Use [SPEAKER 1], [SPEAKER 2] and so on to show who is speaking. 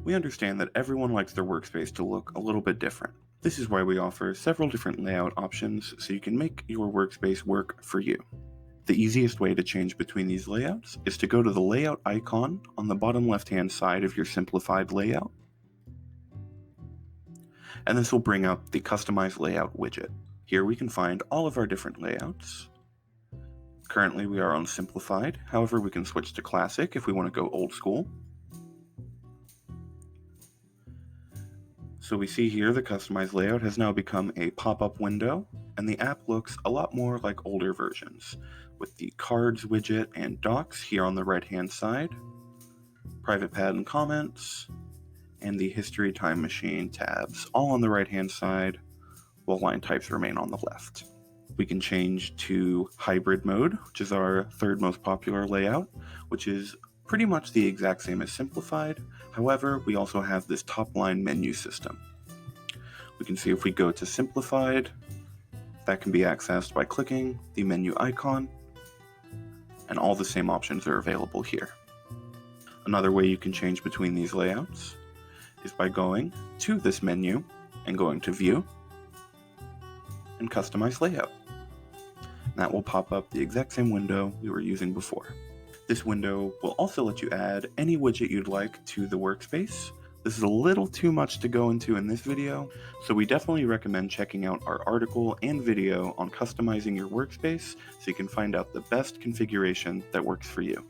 [SPEAKER 1] We understand that everyone likes their workspace to look a little bit different. This is why we offer several different layout options so you can make your workspace work for you. The easiest way to change between these layouts is to go to the layout icon on the bottom left-hand side of your simplified layout, and this will bring up the Customize Layout widget. Here we can find all of our different layouts. Currently we are on Simplified, however we can switch to Classic if we want to go old school. So we see here the Customize Layout has now become a pop-up window, and the app looks a lot more like older versions, with the Cards widget and Docs here on the right-hand side, Private Pad and Comments, and the History Time Machine tabs, all on the right-hand side, while line types remain on the left. We can change to Hybrid mode, which is our third most popular layout, which is pretty much the exact same as Simplified. However, we also have this top-line menu system. We can see if we go to Simplified, that can be accessed by clicking the menu icon, and all the same options are available here. Another way you can change between these layouts is by going to this menu and going to View and Customize Layout. That will pop up the exact same window we were using before. This window will also let you add any widget you'd like to the workspace. This is a little too much to go into in this video, so we definitely recommend checking out our article and video on customizing your workspace so you can find out the best configuration that works for you.